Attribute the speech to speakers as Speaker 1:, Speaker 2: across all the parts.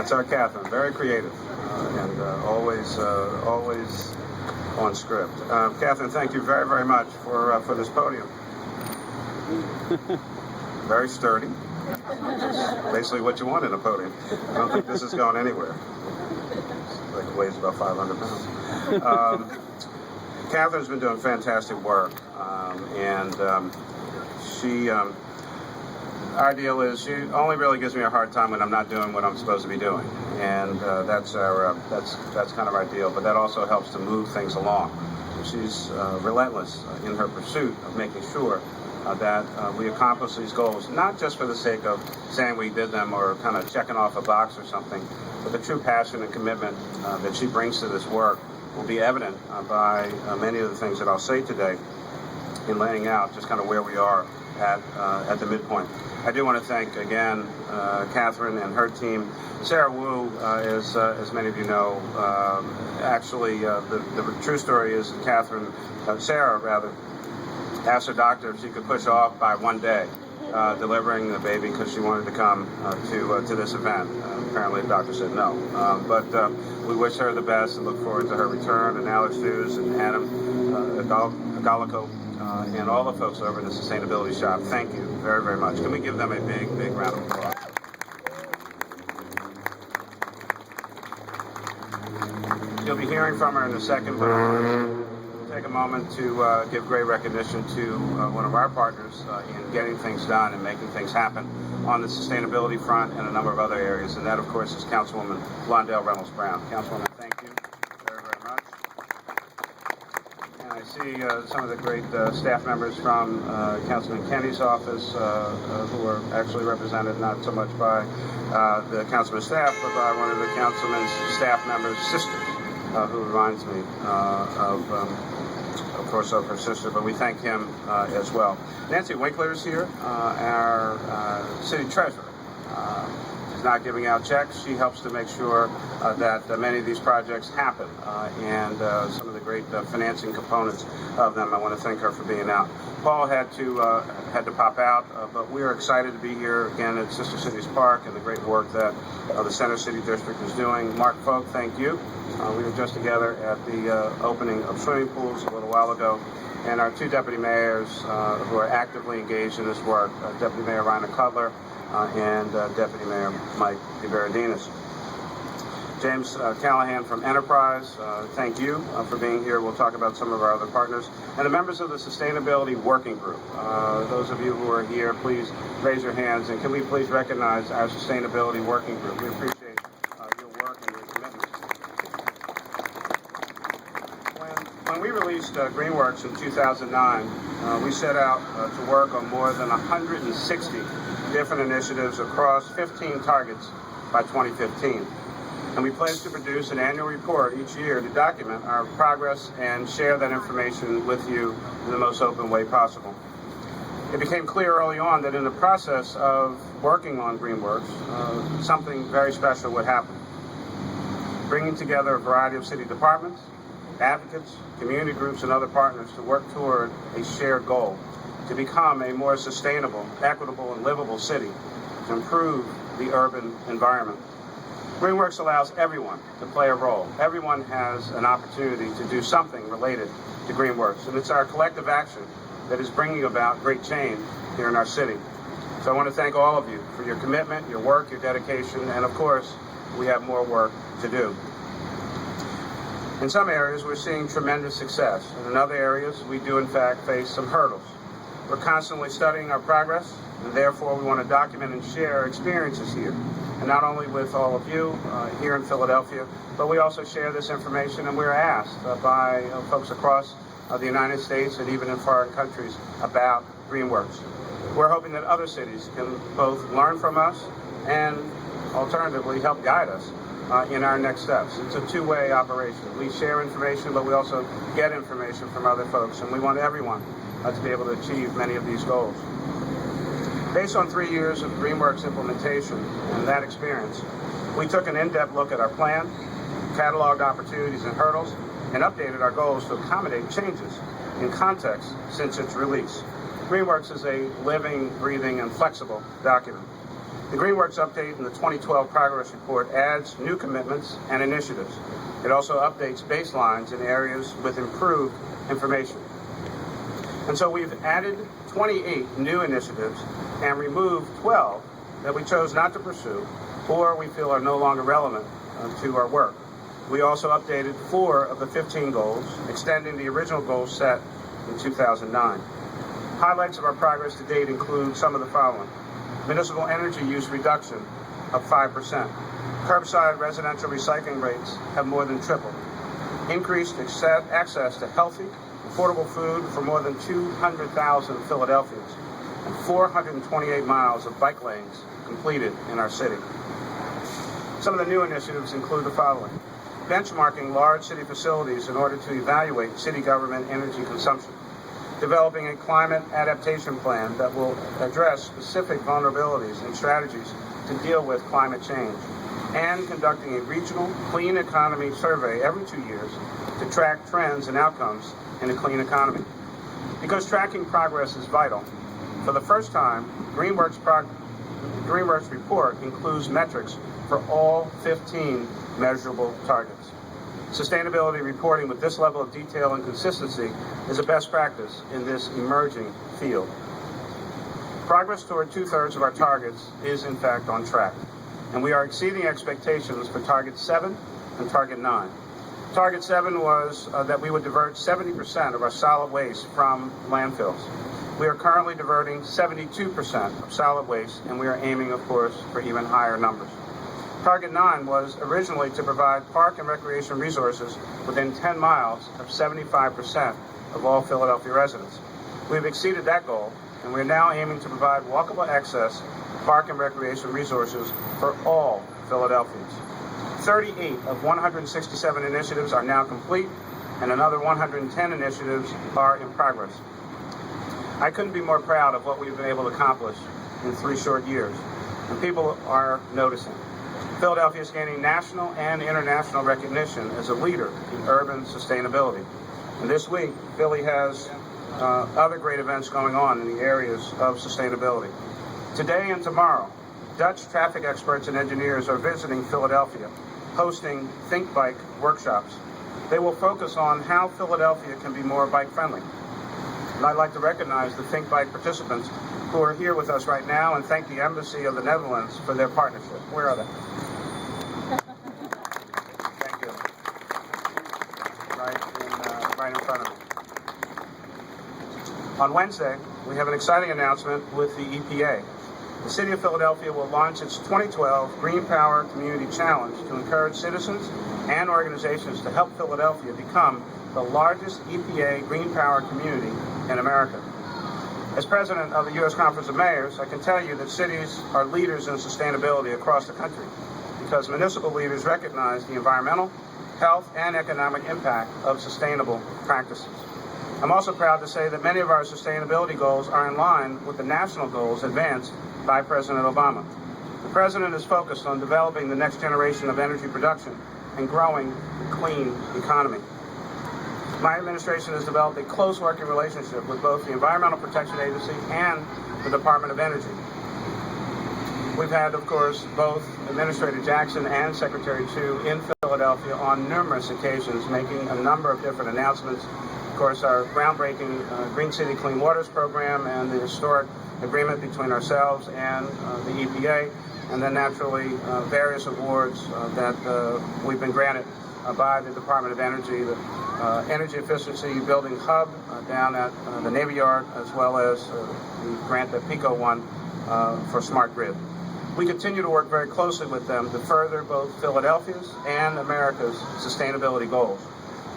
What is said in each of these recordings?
Speaker 1: That's our Catherine, very creative and always on script. Catherine, thank you very, very much for this podium. Very sturdy. Basically what you want in a podium. I don't think this is going anywhere. Like it weighs about 500 pounds. Catherine's been doing fantastic work, and she. Our deal is she only really gives me a hard time when I'm not doing what I'm supposed to be doing, and that's kind of our deal. But that also helps to move things along. She's relentless in her pursuit of making sure that we accomplish these goals, not just for the sake of saying we did them or kind of checking off a box or something, but the true passion and commitment that she brings to this work will be evident by many of the things that I'll say today in laying out just kind of where we are at the midpoint. I do want to thank again Catherine and her team. Sarah Wu, as many of you know, actually the true story is that Sarah rather, asked her doctor if she could push off by one day delivering the baby because she wanted to come to this event. Apparently the doctor said no. But we wish her the best and look forward to her return, and Alex Hughes and Adam Agalico and all the folks over in the Sustainability Shop. Thank you very, very much. Can we give them a big, big round of applause? You'll be hearing from her in a second, but we'll take a moment to give great recognition to one of our partners in getting things done and making things happen on the sustainability front and a number of other areas, and that, of course, is Councilwoman Blondell Reynolds-Brown. Councilwoman, thank you very, very much. And I see some of the great staff members from Councilman Kenny's office who are actually represented not so much by the councilman's staff, but by one of the councilman's staff members' sisters, who reminds me of course, of her sister, but we thank him as well. Nancy Winkler is here, our city treasurer. She's not giving out checks. She helps to make sure that many of these projects happen, and some of the great financing components of them. I want to thank her for being out. Paul had to pop out, but we are excited to be here again at Sister Cities Park and the great work that the Center City District is doing. Mark Folk, thank you. We were just together at the opening of swimming pools a little while ago, and our two deputy mayors who are actively engaged in this work, Deputy Mayor Rhina Cutler and Deputy Mayor Mike DeVerdinis. James Callahan from Enterprise, thank you for being here. We'll talk about some of our other partners. And the members of the Sustainability Working Group. Those of you who are here, please raise your hands, and can we please recognize our Sustainability Working Group. We appreciate your work and your commitment. When we released Greenworks in 2009, we set out to work on more than 160 different initiatives across 15 targets by 2015. And we pledge to produce an annual report each year to document our progress and share that information with you in the most open way possible. It became clear early on that in the process of working on Greenworks, something very special would happen. Bringing together a variety of city departments, advocates, community groups, and other partners to work toward a shared goal, to become a more sustainable, equitable, and livable city, to improve the urban environment. Greenworks allows everyone to play a role. Everyone has an opportunity to do something related to Greenworks, and it's our collective action that is bringing about great change here in our city. So I want to thank all of you for your commitment, your work, your dedication, and of course, we have more work to do. In some areas, we're seeing tremendous success, and in other areas, we do in fact face some hurdles. We're constantly studying our progress, and therefore we want to document and share our experiences here. And not only with all of you here in Philadelphia, but we also share this information, and we're asked by folks across the United States and even in foreign countries about Greenworks. We're hoping that other cities can both learn from us and alternatively help guide us in our next steps. It's a two-way operation. We share information, but we also get information from other folks, and we want everyone to be able to achieve many of these goals. Based on 3 years of Greenworks implementation and that experience, we took an in-depth look at our plan, cataloged opportunities and hurdles, and updated our goals to accommodate changes in context since its release. Greenworks is a living, breathing, and flexible document. The Greenworks update in the 2012 Progress Report adds new commitments and initiatives. It also updates baselines in areas with improved information. And so we've added 28 new initiatives and removed 12 that we chose not to pursue or we feel are no longer relevant to our work. We also updated 4 of the 15 goals, extending the original goals set in 2009. Highlights of our progress to date include some of the following: municipal energy use reduction of 5%. Curbside residential recycling rates have more than tripled. Increased access to healthy, affordable food for more than 200,000 Philadelphians, and 428 miles of bike lanes completed in our city. Some of the new initiatives include the following: benchmarking large city facilities in order to evaluate city government energy consumption, developing a climate adaptation plan that will address specific vulnerabilities and strategies to deal with climate change, and conducting a regional clean economy survey every 2 years to track trends and outcomes in a clean economy. Because tracking progress is vital, for the first time, Greenworks report includes metrics for all 15 measurable targets. Sustainability reporting with this level of detail and consistency is a best practice in this emerging field. Progress toward 2/3 of our targets is in fact on track, and we are exceeding expectations for Target 7 and Target 9. Target 7 was that we would divert 70% of our solid waste from landfills. We are currently diverting 72% of solid waste, and we are aiming, of course, for even higher numbers. Target 9 was originally to provide park and recreation resources within 10 miles of 75% of all Philadelphia residents. We've exceeded that goal, and we're now aiming to provide walkable access to park and recreation resources for all Philadelphians. 38 of 167 initiatives are now complete, and another 110 initiatives are in progress. I couldn't be more proud of what we've been able to accomplish in 3 short years, and people are noticing. Philadelphia is gaining national and international recognition as a leader in urban sustainability. And this week, Philly has other great events going on in the areas of sustainability. Today and tomorrow, Dutch traffic experts and engineers are visiting Philadelphia, hosting Think Bike workshops. They will focus on how Philadelphia can be more bike-friendly. And I'd like to recognize the Think Bike participants who are here with us right now and thank the Embassy of the Netherlands for their partnership. Where are they? Thank you. Right in front of me. On Wednesday, we have an exciting announcement with the EPA. The City of Philadelphia will launch its 2012 Green Power Community Challenge to encourage citizens and organizations to help Philadelphia become the largest EPA green power community in America. As president of the U.S. Conference of Mayors, I can tell you that cities are leaders in sustainability across the country because municipal leaders recognize the environmental, health, and economic impact of sustainable practices. I'm also proud to say that many of our sustainability goals are in line with the national goals advanced by President Obama. The president is focused on developing the next generation of energy production and growing the clean economy. My administration has developed a close working relationship with both the Environmental Protection Agency and the Department of Energy. We've had, of course, both Administrator Jackson and Secretary Chu in Philadelphia on numerous occasions, making a number of different announcements. Of course, our groundbreaking Green City Clean Waters program and the historic agreement between ourselves and the EPA, and then naturally various awards that we've been granted by the Department of Energy, the Energy Efficiency Building Hub down at the Navy Yard, as well as the grant that PICO won for Smart Grid. We continue to work very closely with them to further both Philadelphia's and America's sustainability goals.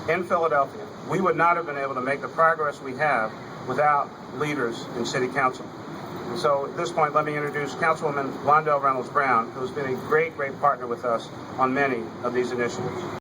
Speaker 1: In Philadelphia, we would not have been able to make the progress we have without leaders in City Council. And so at this point, let me introduce Councilwoman Londell Reynolds Brown, who has been a great partner with us on many of these initiatives.